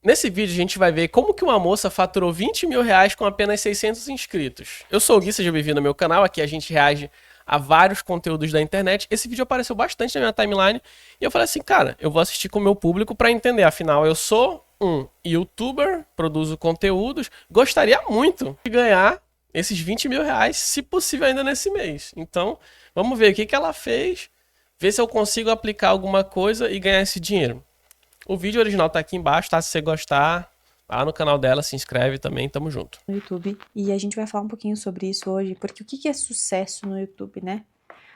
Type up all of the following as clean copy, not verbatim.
Nesse vídeo a gente vai ver como que uma moça faturou 20 mil reais com apenas 600 inscritos. Eu sou o Gui, seja bem-vindo ao meu canal, aqui a gente reage a vários conteúdos da internet. Esse vídeo apareceu bastante na minha timeline e eu falei assim, cara, eu vou assistir com o meu público para entender, afinal eu sou um youtuber, produzo conteúdos, gostaria muito de ganhar esses 20 mil reais, se possível ainda nesse mês. Então, vamos ver o que ela fez, ver se eu consigo aplicar alguma coisa e ganhar esse dinheiro. O vídeo original tá aqui embaixo, tá? Se você gostar, lá no canal dela, se inscreve também, tamo junto. No YouTube, e a gente vai falar um pouquinho sobre isso hoje, porque o que é sucesso no YouTube, né?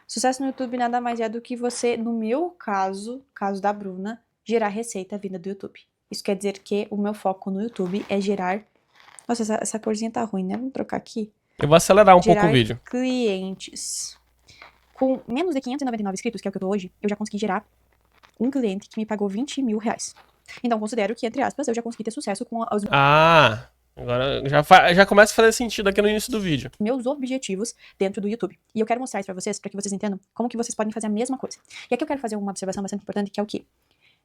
Sucesso no YouTube nada mais é do que você, no meu caso da Bruna, gerar receita vinda do YouTube. Isso quer dizer que o meu foco no YouTube é gerar... Nossa, essa corzinha tá ruim, né? Vamos trocar aqui. Eu vou acelerar um pouco o Gerar vídeo. clientes. Com menos de 599 inscritos, que é o que eu tô hoje, eu já consegui gerar um cliente que me pagou 20 mil reais. Então, considero que, entre aspas, eu já consegui ter sucesso com os Ah, agora já começa a fazer sentido aqui no início do vídeo. meus objetivos dentro do YouTube. E eu quero mostrar isso para que vocês entendam como que vocês podem fazer a mesma coisa. E aqui eu quero fazer uma observação bastante importante, que é o quê?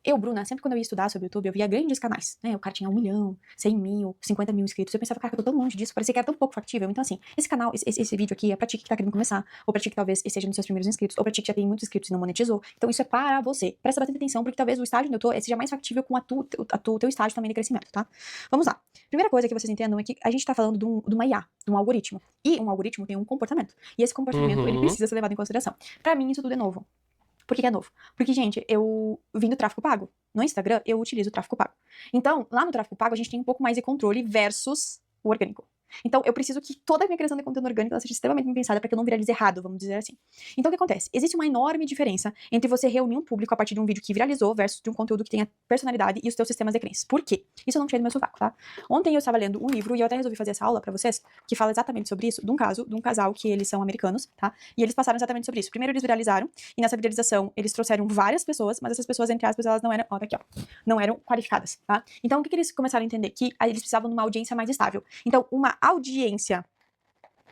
Eu, Bruna, sempre quando eu ia estudar sobre o YouTube, eu via grandes canais, né? O cara tinha 1 milhão, 100 mil, 50 mil inscritos. Eu pensava, cara, eu tô tão longe disso, parecia que era tão pouco factível. Então, assim, esse canal, esse vídeo aqui é pra ti que tá querendo começar, ou pra ti que talvez esteja nos seus primeiros inscritos, ou pra ti que já tem muitos inscritos e não monetizou. Então, isso é para você. Presta bastante atenção, porque talvez o estágio onde eu tô seja mais factível com o teu estágio também de crescimento, tá? Vamos lá. Primeira coisa que vocês entendam é que a gente tá falando de uma IA, de um algoritmo. E um algoritmo tem um comportamento. E esse comportamento, ele precisa ser levado em consideração. Pra mim, isso tudo é novo. Por que é novo? Porque, gente, eu vim do tráfego pago. No Instagram, eu utilizo o tráfego pago. Então, lá no tráfego pago, a gente tem um pouco mais de controle versus o orgânico. Então, eu preciso que toda a minha criação de conteúdo orgânico ela seja extremamente bem pensada para que eu não viralize errado, vamos dizer assim. Então, o que acontece? Existe uma enorme diferença entre você reunir um público a partir de um vídeo que viralizou versus de um conteúdo que tenha personalidade e os teus sistemas de crenças. Por quê? Isso eu não tirei do meu sovaco, tá? Ontem eu estava lendo um livro e eu até resolvi fazer essa aula para vocês, que fala exatamente sobre isso, de um casal que eles são americanos, tá? E eles passaram exatamente sobre isso. Primeiro eles viralizaram, e nessa viralização eles trouxeram várias pessoas, mas essas pessoas, entre aspas, elas não eram, ó, tá aqui, ó, não eram qualificadas, tá? Então, o que eles começaram a entender? Que eles precisavam de uma audiência mais estável. Então, uma audiência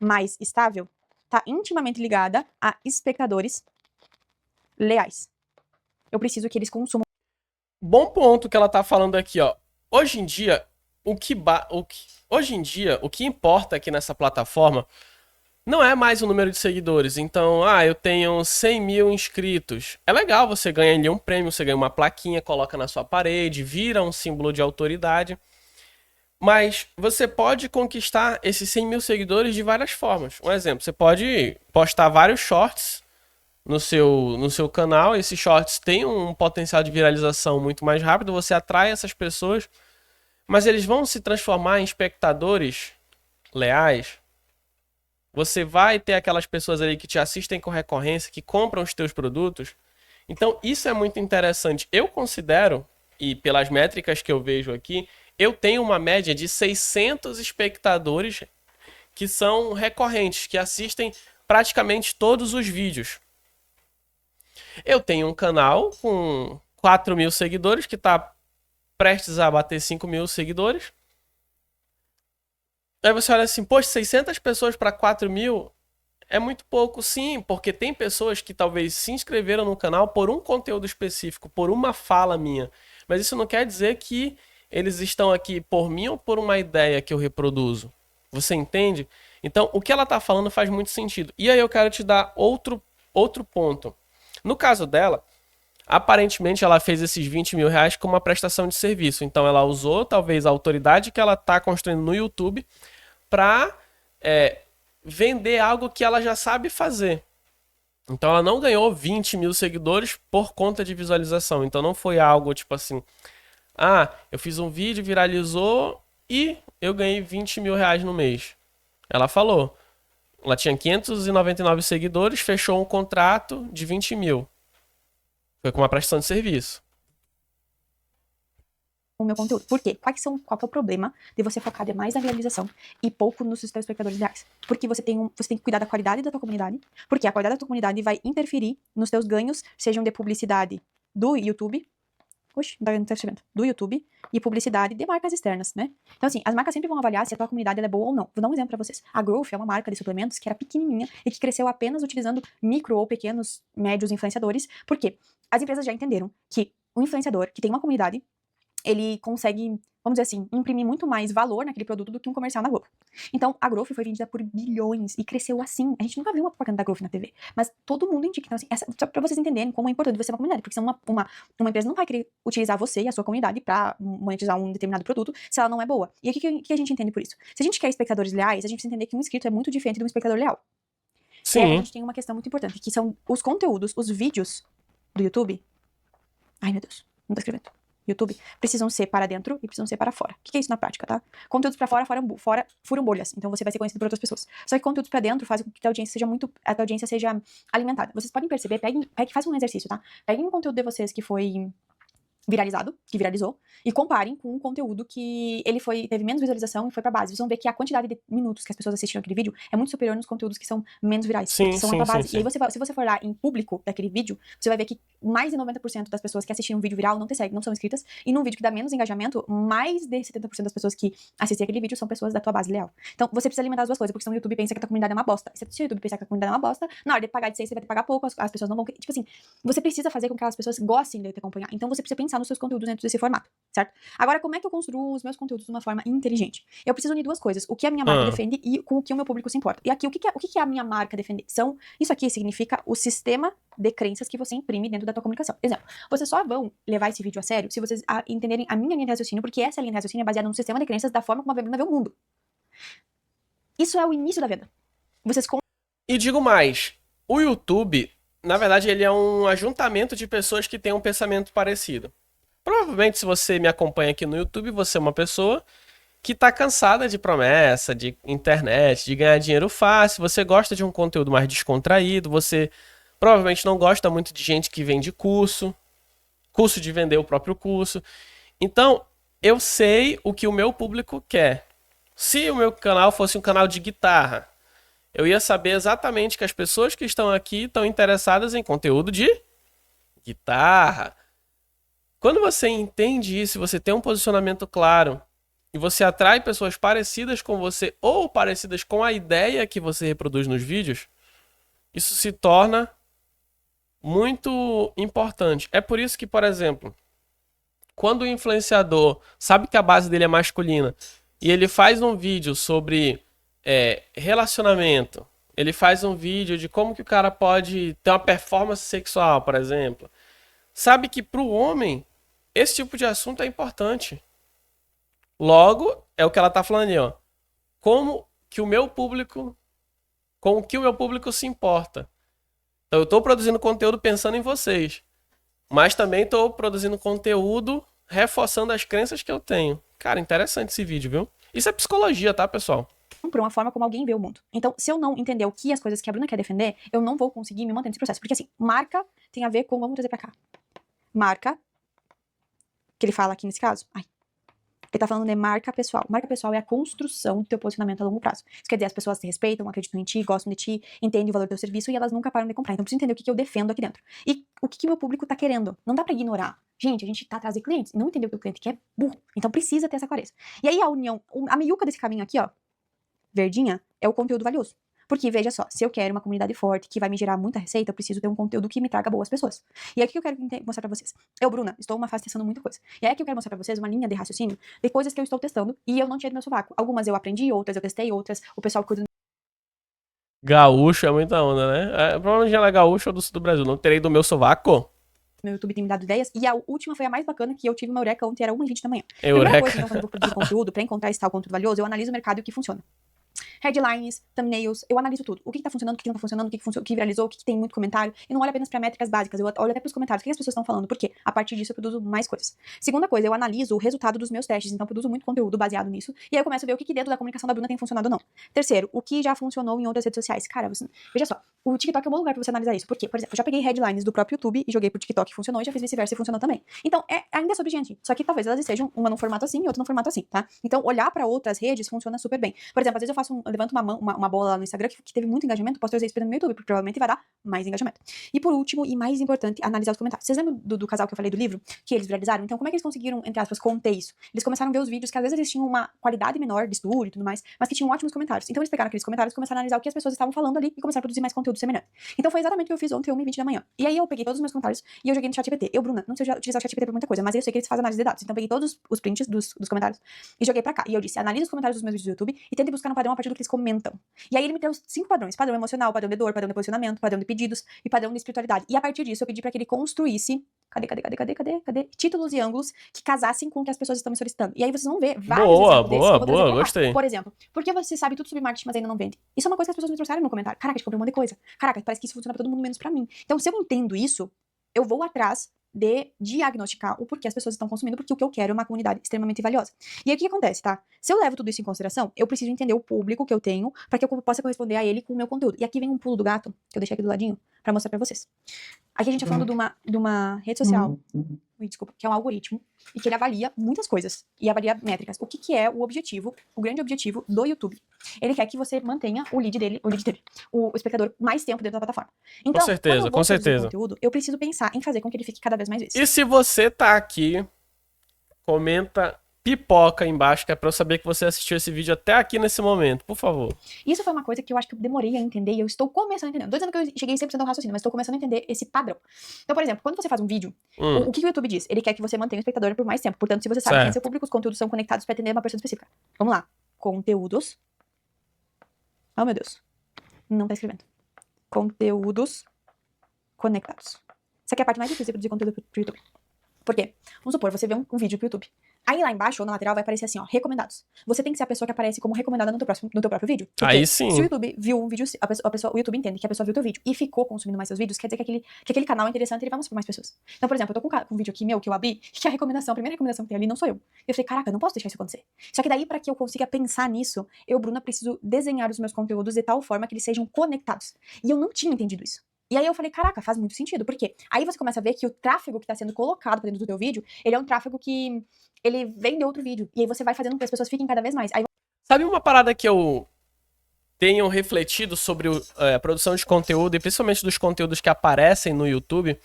mais estável está intimamente ligada a espectadores leais. Eu preciso que eles consumam. Bom ponto que ela tá falando aqui, ó. Hoje em dia, o que importa aqui nessa plataforma não é mais o número de seguidores. Então, eu tenho 100 mil inscritos. É legal, você ganha ali um prêmio, você ganha uma plaquinha, coloca na sua parede, vira um símbolo de autoridade. Mas você pode conquistar esses 100 mil seguidores de várias formas. Um exemplo, você pode postar vários shorts no seu canal. Esses shorts têm um potencial de viralização muito mais rápido, você atrai essas pessoas, mas eles vão se transformar em espectadores leais. Você vai ter aquelas pessoas ali que te assistem com recorrência, que compram os teus produtos. Então, isso é muito interessante. Eu considero, e pelas métricas que eu vejo aqui, eu tenho uma média de 600 espectadores que são recorrentes, que assistem praticamente todos os vídeos. Eu tenho um canal com 4 mil seguidores, que está prestes a bater 5 mil seguidores. Aí você olha assim, poxa, 600 pessoas para 4 mil é muito pouco, sim, porque tem pessoas que talvez se inscreveram no canal por um conteúdo específico, por uma fala minha. Mas isso não quer dizer que eles estão aqui por mim ou por uma ideia que eu reproduzo. Você entende? Então, o que ela está falando faz muito sentido. E aí eu quero te dar outro ponto. No caso dela, aparentemente ela fez esses 20 mil reais como uma prestação de serviço. Então ela usou talvez a autoridade que ela está construindo no YouTube para vender algo que ela já sabe fazer. Então ela não ganhou 20 mil seguidores por conta de visualização. Então não foi algo tipo assim, eu fiz um vídeo, viralizou e eu ganhei 20 mil reais no mês. Ela falou, ela tinha 599 seguidores, fechou um contrato de 20 mil. Foi com uma prestação de serviço. O meu conteúdo. Por quê? Qual que é o problema de você focar demais na viralização e pouco nos seus telespectadores reais? Porque você tem que cuidar da qualidade da tua comunidade, porque a qualidade da tua comunidade vai interferir nos teus ganhos, sejam de publicidade do YouTube, não tá escrevendo, do YouTube, e publicidade de marcas externas, né? Então, assim, as marcas sempre vão avaliar se a tua comunidade é boa ou não. Vou dar um exemplo pra vocês. A Growth é uma marca de suplementos que era pequenininha e que cresceu apenas utilizando micro ou pequenos, médios influenciadores. Por quê? As empresas já entenderam que o influenciador que tem uma comunidade, ele consegue, vamos dizer assim, imprimir muito mais valor naquele produto do que um comercial na Globo. Então, a Growth foi vendida por bilhões e cresceu assim. A gente nunca viu uma propaganda da Growth na TV, mas todo mundo indica. Então, assim, só pra vocês entenderem como é importante você ter uma comunidade, porque senão uma empresa não vai querer utilizar você e a sua comunidade pra monetizar um determinado produto se ela não é boa. E o que a gente entende por isso? Se a gente quer espectadores leais, a gente precisa entender que um inscrito é muito diferente de um espectador leal. E aí a Sim. gente tem uma questão muito importante, que são os conteúdos, os vídeos do YouTube. Ai, meu Deus, não tô escrevendo. YouTube precisam ser para dentro e precisam ser para fora. O que é isso na prática, tá? Conteúdos para fora, furam bolhas. Então você vai ser conhecido por outras pessoas. Só que conteúdos para dentro fazem com que a tua audiência seja alimentada. Vocês podem perceber, façam um exercício, tá? Peguem um conteúdo de vocês que foi que viralizou, e comparem com um conteúdo que teve menos visualização e foi pra base. Vocês vão ver que a quantidade de minutos que as pessoas assistiram aquele vídeo é muito superior nos conteúdos que são menos virais, Sim, que são sim, lá pra base. sim, E aí, se você for lá em público daquele vídeo, você vai ver que mais de 90% das pessoas que assistiram um vídeo viral não te seguem, não são inscritas, e num vídeo que dá menos engajamento, mais de 70% das pessoas que assistem aquele vídeo são pessoas da tua base leal. Então, você precisa alimentar as duas coisas, porque senão o YouTube pensa que a tua comunidade é uma bosta. Se o YouTube pensar que a comunidade é uma bosta, na hora de pagar de 6, você vai ter que pagar pouco, as pessoas não vão... Tipo assim, você precisa fazer com que aquelas pessoas gostem de te acompanhar. Então, você precisa pensar nos seus conteúdos dentro desse formato, certo? Agora, como é que eu construo os meus conteúdos de uma forma inteligente? Eu preciso unir duas coisas, o que a minha marca defende e com o que o meu público se importa. E aqui, o que é a minha marca defender? Isso aqui significa o sistema de crenças que você imprime dentro da tua comunicação. Exemplo, vocês só vão levar esse vídeo a sério se vocês entenderem a minha linha de raciocínio, porque essa linha de raciocínio é baseada no sistema de crenças da forma como a Bruna vê o mundo. Isso é o início da venda. E digo mais, o YouTube, na verdade, ele é um ajuntamento de pessoas que têm um pensamento parecido. Provavelmente, se você me acompanha aqui no YouTube, você é uma pessoa que tá cansada de promessa, de internet, de ganhar dinheiro fácil, você gosta de um conteúdo mais descontraído, você provavelmente não gosta muito de gente que vende curso de vender o próprio curso. Então, eu sei o que o meu público quer. Se o meu canal fosse um canal de guitarra, eu ia saber exatamente que as pessoas que estão aqui estão interessadas em conteúdo de guitarra. Quando você entende isso, você tem um posicionamento claro e você atrai pessoas parecidas com você ou parecidas com a ideia que você reproduz nos vídeos, isso se torna muito importante. É por isso que, por exemplo, quando o influenciador sabe que a base dele é masculina e ele faz um vídeo sobre relacionamento, ele faz um vídeo de como que o cara pode ter uma performance sexual, por exemplo, sabe que para o homem esse tipo de assunto é importante. Logo, é o que ela tá falando ali, ó. Com o que o meu público se importa. Então eu tô produzindo conteúdo pensando em vocês, mas também tô produzindo conteúdo reforçando as crenças que eu tenho. Cara, interessante esse vídeo, viu? Isso é psicologia, tá, pessoal? Por uma forma como alguém vê o mundo. Então, se eu não entender o que as coisas que a Bruna quer defender, eu não vou conseguir me manter nesse processo. Porque, assim, marca tem a ver com... Vamos trazer pra cá. Marca, que ele fala aqui nesse caso. Ele tá falando de marca pessoal. Marca pessoal é a construção do teu posicionamento a longo prazo. Isso quer dizer, as pessoas te respeitam, acreditam em ti, gostam de ti, entendem o valor do teu serviço e elas nunca param de comprar. Então, eu preciso entender o que eu defendo aqui dentro. E o que meu público tá querendo. Não dá pra ignorar. Gente, a gente tá atrás de clientes. Não entender o que o cliente quer é burro. Então, precisa ter essa clareza. E aí, a união, a meiuca desse caminho aqui, ó, verdinha, é o conteúdo valioso. Porque, veja só, se eu quero uma comunidade forte que vai me gerar muita receita, eu preciso ter um conteúdo que me traga boas pessoas. E é aqui que eu quero mostrar pra vocês. Eu, Bruna, estou numa fase testando muita coisa. E é aqui que eu quero mostrar pra vocês uma linha de raciocínio de coisas que eu estou testando e eu não tinha do meu sovaco. Algumas eu aprendi, outras eu testei, outras o pessoal que cuida do Gaúcho é muita onda, né? Provavelmente ela é gaúcho ou do sul do Brasil. Não terei do meu sovaco. meu YouTube tem me dado ideias. E a última foi a mais bacana, que eu tive uma eureka ontem, era 1h20 da manhã. Eureka. Primeira coisa, então, quando eu vou produzir conteúdo, pra encontrar esse tal conteúdo valioso, eu analiso o mercado e o que funciona. Headlines, thumbnails, eu analiso tudo. O que tá funcionando, o que não tá funcionando, o que viralizou, o que tem muito comentário. E não olho apenas pra métricas básicas, eu olho até pros comentários, o que as pessoas estão falando, porque a partir disso eu produzo mais coisas. Segunda coisa, eu analiso o resultado dos meus testes, então eu produzo muito conteúdo baseado nisso. E aí eu começo a ver o que dentro da comunicação da Bruna tem funcionado ou não. Terceiro, o que já funcionou em outras redes sociais. Cara, veja só, o TikTok é um bom lugar pra você analisar isso. Por quê? Por exemplo, eu já peguei headlines do próprio YouTube e joguei pro TikTok e funcionou, e já fiz vice-versa e funcionou também. Então, ainda é sobre gente. Só que talvez elas estejam uma num formato assim e outra num formato assim, tá? Então, olhar pra outras redes funciona super bem. Por exemplo, às vezes eu faço eu levanto uma bola lá no Instagram que teve muito engajamento, posso trazer isso pra dentro do meu YouTube, porque provavelmente vai dar mais engajamento. E por último, e mais importante, analisar os comentários. Vocês lembram do casal que eu falei do livro? Que eles viralizaram? Então, como é que eles conseguiram, entre aspas, conter isso? Eles começaram a ver os vídeos que às vezes eles tinham uma qualidade menor de estúdio e tudo mais, mas que tinham ótimos comentários. Então, eles pegaram aqueles comentários, começaram a analisar o que as pessoas estavam falando ali e começaram a produzir mais conteúdo semelhante. Então, foi exatamente o que eu fiz ontem, 1h20 da manhã. E aí, eu peguei todos os meus comentários e eu joguei no ChatGPT. Bruna, não sei utilizar o ChatGPT pra muita coisa, mas eu sei que eles fazem análise de dados. Então, eu peguei todos os prints dos comentários e joguei pra cá. E eu disse, analise os comentários dos meus vídeos do YouTube e tente buscar um padrão a partir do que eles comentam. E aí, ele me deu 5 padrões. Padrão emocional, padrão de dor, padrão de posicionamento, padrão de pedidos e padrão de espiritualidade. E a partir disso, eu pedi pra que ele construísse títulos e ângulos que casassem com o que as pessoas estão me solicitando. E aí vocês vão ver vários exemplos desses que eu vou trazer pra cá. Gostei. Por exemplo, por que você sabe tudo sobre marketing, mas ainda não vende? Isso é uma coisa que as pessoas me trouxeram no comentário. Caraca, a gente comprou um monte de coisa. Caraca, parece que isso funciona pra todo mundo, menos pra mim. Então, se eu entendo isso, eu vou atrás de diagnosticar o porquê as pessoas estão consumindo, porque o que eu quero é uma comunidade extremamente valiosa. E aí o que acontece, tá? Se eu levo tudo isso em consideração, eu preciso entender o público que eu tenho para que eu possa corresponder a ele com o meu conteúdo. E aqui vem um pulo do gato, que eu deixei aqui do ladinho, pra mostrar pra vocês. Aqui a gente tá falando de uma rede social, desculpa, que é um algoritmo, e que ele avalia muitas coisas, e avalia métricas. O que é o objetivo, o grande objetivo do YouTube? Ele quer que você mantenha o espectador mais tempo dentro da plataforma. Então, com certeza, com certeza. Conteúdo, eu preciso pensar em fazer com que ele fique cada vez mais vezes. E se você tá aqui, comenta pipoca aí embaixo, que é pra eu saber que você assistiu esse vídeo até aqui nesse momento, por favor. Isso foi uma coisa que eu acho que eu demorei a entender e eu estou começando a entender. Não tô dizendo que eu cheguei 100% ao raciocínio, mas estou começando a entender esse padrão. Então, por exemplo, quando você faz um vídeo, o que o YouTube diz? Ele quer que você mantenha o espectador por mais tempo. Portanto, se você sabe quem é seu público, os conteúdos são conectados para atender uma pessoa específica. Vamos lá. Conteúdos. Oh, meu Deus. Não tá escrevendo. Conteúdos conectados. Isso aqui é a parte mais difícil de produzir conteúdo pro YouTube. Por quê? Vamos supor, você vê um vídeo pro YouTube. Aí lá embaixo, ou na lateral, vai aparecer assim, ó, recomendados. Você tem que ser a pessoa que aparece como recomendada no teu próprio vídeo. Porque aí sim. Se o YouTube viu um vídeo, o YouTube entende que a pessoa viu o teu vídeo e ficou consumindo mais seus vídeos, quer dizer que aquele canal é interessante e ele vai mostrar pra mais pessoas. Então, por exemplo, eu tô com um vídeo aqui meu que eu abri, que a primeira recomendação que tem ali não sou eu. Eu falei, caraca, eu não posso deixar isso acontecer. Só que daí, pra que eu consiga pensar nisso, eu, Bruna, preciso desenhar os meus conteúdos de tal forma que eles sejam conectados. E eu não tinha entendido isso. E aí eu falei, caraca, faz muito sentido. Por quê? Aí você começa a ver que o tráfego que tá sendo colocado pra dentro do teu vídeo, ele é um tráfego que ele vem de outro vídeo. E aí você vai fazendo com que as pessoas fiquem cada vez mais. Aí... Sabe uma parada que eu tenho refletido sobre a produção de conteúdo, e principalmente dos conteúdos que aparecem no YouTube,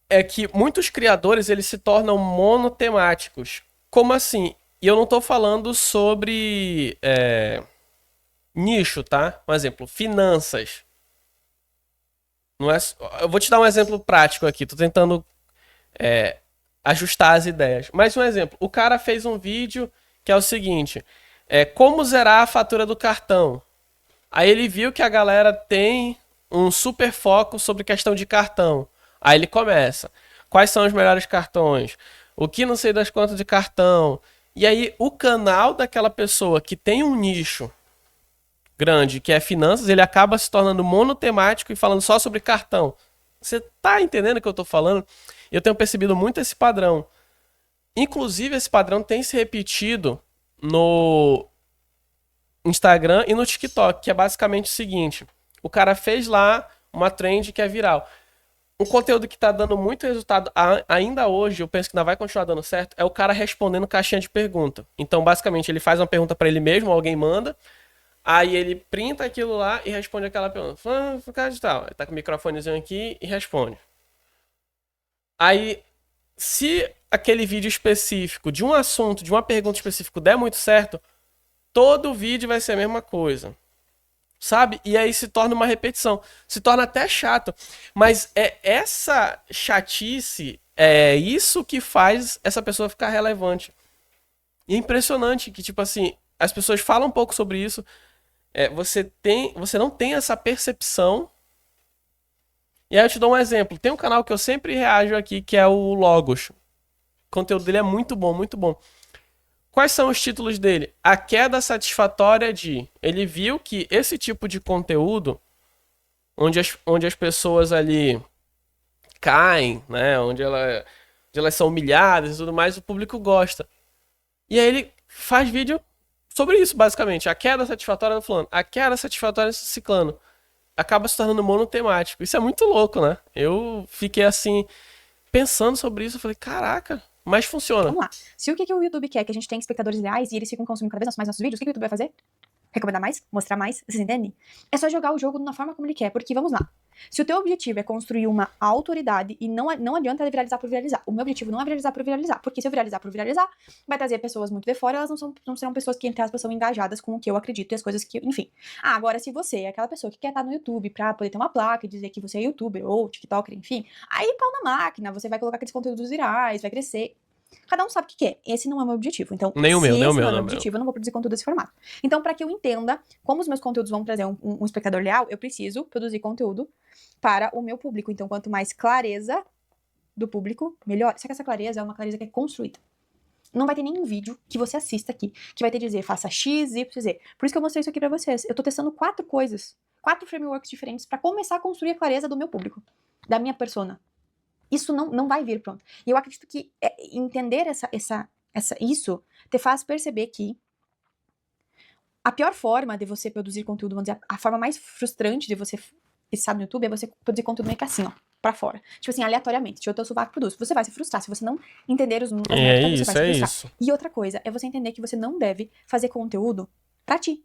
é que muitos criadores, eles se tornam monotemáticos. Como assim? E eu não tô falando sobre nicho, tá? Um exemplo, finanças. Não é, eu vou te dar um exemplo prático aqui, tô tentando ajustar as ideias. Mas um exemplo, o cara fez um vídeo que é o seguinte, como zerar a fatura do cartão. Aí ele viu que a galera tem um super foco sobre questão de cartão. Aí ele começa, quais são os melhores cartões? O que não sei das contas de cartão? E aí o canal daquela pessoa que tem um nicho grande, que é finanças, ele acaba se tornando monotemático e falando só sobre cartão. Você tá entendendo o que eu tô falando? Eu tenho percebido muito esse padrão. Inclusive, esse padrão tem se repetido no Instagram e no TikTok, que é basicamente o seguinte. O cara fez lá uma trend que é viral. Um conteúdo que tá dando muito resultado ainda hoje, eu penso que ainda vai continuar dando certo, é o cara respondendo caixinha de pergunta. Então, basicamente, ele faz uma pergunta pra ele mesmo, alguém manda, aí ele printa aquilo lá e responde aquela pergunta. Ele tá com o microfonezinho aqui e responde. Aí, se aquele vídeo específico, de um assunto, de uma pergunta específica der muito certo, todo vídeo vai ser a mesma coisa. Sabe? E aí se torna uma repetição. Se torna até chato. Mas essa chatice, é isso que faz essa pessoa ficar relevante. E é impressionante que, tipo assim, as pessoas falam um pouco sobre isso. Você não tem essa percepção. E aí eu te dou um exemplo. Tem um canal que eu sempre reajo aqui, que é o Logos. O conteúdo dele é muito bom, muito bom. Quais são os títulos dele? A queda satisfatória de... Ele viu que esse tipo de conteúdo, onde as pessoas ali caem, né? Onde elas são humilhadas e tudo mais, o público gosta. E aí ele faz vídeo sobre isso, basicamente. A queda satisfatória do fulano, a queda satisfatória do ciclano. Acaba se tornando monotemático. Isso é muito louco, né? Eu fiquei assim, pensando sobre isso, eu falei, caraca... Mas funciona. Vamos lá. Se o que o YouTube quer é que a gente tenha espectadores reais e eles ficam consumindo cada vez mais nossos vídeos, o que o YouTube vai fazer? recomendar mais, mostrar mais, vocês entendem? É só jogar o jogo na forma como ele quer, porque vamos lá. Se o teu objetivo é construir uma autoridade, e não adianta viralizar por viralizar. O meu objetivo não é viralizar por viralizar, porque se eu viralizar por viralizar, vai trazer pessoas muito de fora, elas não serão pessoas que, entre aspas, são engajadas com o que eu acredito e as coisas que, enfim. Agora, se você é aquela pessoa que quer estar no YouTube pra poder ter uma placa e dizer que você é youtuber ou tiktoker, enfim, aí pau na máquina, você vai colocar aqueles conteúdos virais, vai crescer. Cada um sabe o que quer. Esse não é o meu objetivo. Então, Nem o se meu, esse nem o meu, não é o nem meu o meu. objetivo, eu não vou produzir conteúdo desse formato. Então, para que eu entenda como os meus conteúdos vão trazer um espectador leal, eu preciso produzir conteúdo para o meu público. Então, quanto mais clareza do público, melhor. Só que essa clareza é uma clareza que é construída. Não vai ter nenhum vídeo que você assista aqui que vai ter dizer faça X, Y, Z. Por isso que eu mostrei isso aqui pra vocês. Eu tô testando 4 coisas, 4 frameworks diferentes para começar a construir a clareza do meu público, da minha persona. Isso não vai vir pronto. E eu acredito que entender isso te faz perceber que a pior forma de você produzir conteúdo, vamos dizer, a forma mais frustrante de você estar no YouTube é você produzir conteúdo meio que assim, ó, pra fora. Tipo assim, aleatoriamente. Deixa o teu sovaco produz. Você vai se frustrar. Se você não entender as métricas, você vai se frustrar. Isso. E outra coisa é você entender que você não deve fazer conteúdo pra ti.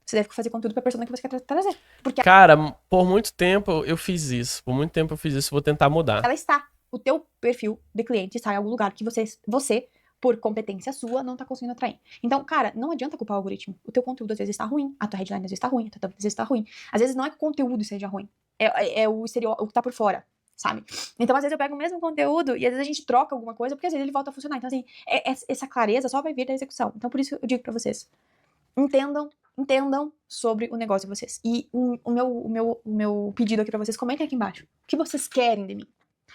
Você deve fazer conteúdo pra persona que você quer trazer. Porque Cara, por muito tempo eu fiz isso. Por muito tempo eu fiz isso. Vou tentar mudar. ela está. O teu perfil de cliente está em algum lugar que você, por competência sua, não tá conseguindo atrair. Então, cara, não adianta culpar o algoritmo. O teu conteúdo às vezes está ruim, a tua headline às vezes está ruim, a tua thumb às vezes está ruim. Às vezes não é que o conteúdo seja ruim, é o exterior, o que tá por fora, sabe? Então, às vezes eu pego o mesmo conteúdo e às vezes a gente troca alguma coisa, porque às vezes ele volta a funcionar. Então, assim, essa clareza só vai vir da execução. Então, por isso eu digo pra vocês, entendam sobre o negócio de vocês. E o meu pedido aqui pra vocês, comentem aqui embaixo. O que vocês querem de mim?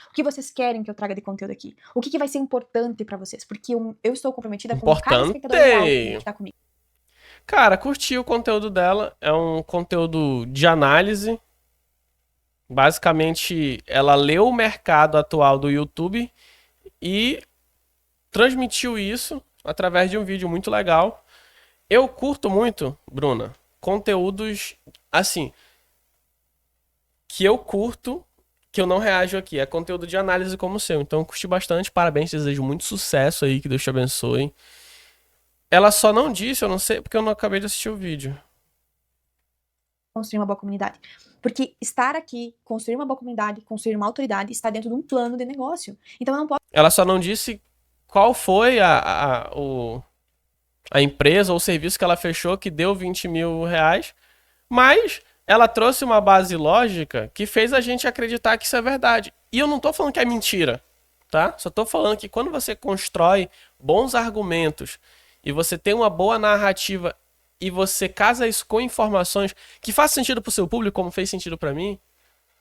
O que vocês querem que eu traga de conteúdo aqui? O que vai ser importante pra vocês? Porque eu estou comprometida com cada espectador real que tá comigo. Cara, curti o conteúdo dela. É um conteúdo de análise. Basicamente, ela leu o mercado atual do YouTube e transmitiu isso através de um vídeo muito legal. Eu curto muito, Bruna, conteúdos assim que eu curto, que eu não reajo aqui. É conteúdo de análise como o seu. Então eu curti bastante. Parabéns, desejo muito sucesso aí, que Deus te abençoe. Ela só não disse, eu não sei, porque eu não acabei de assistir o vídeo. Construir uma boa comunidade. Porque estar aqui, construir uma boa comunidade, construir uma autoridade, está dentro de um plano de negócio. Então eu não posso... Ela só não disse qual foi a empresa ou o serviço que ela fechou que deu 20 mil reais, mas ela trouxe uma base lógica que fez a gente acreditar que isso é verdade. E eu não tô falando que é mentira, tá? Só tô falando que quando você constrói bons argumentos e você tem uma boa narrativa e você casa isso com informações que fazem sentido pro seu público, como fez sentido pra mim,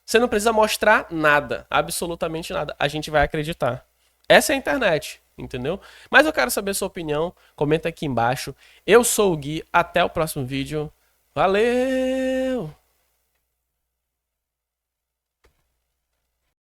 você não precisa mostrar nada, absolutamente nada. A gente vai acreditar. Essa é a internet, entendeu? Mas eu quero saber a sua opinião. Comenta aqui embaixo. Eu sou o Gui. Até o próximo vídeo. Valeu!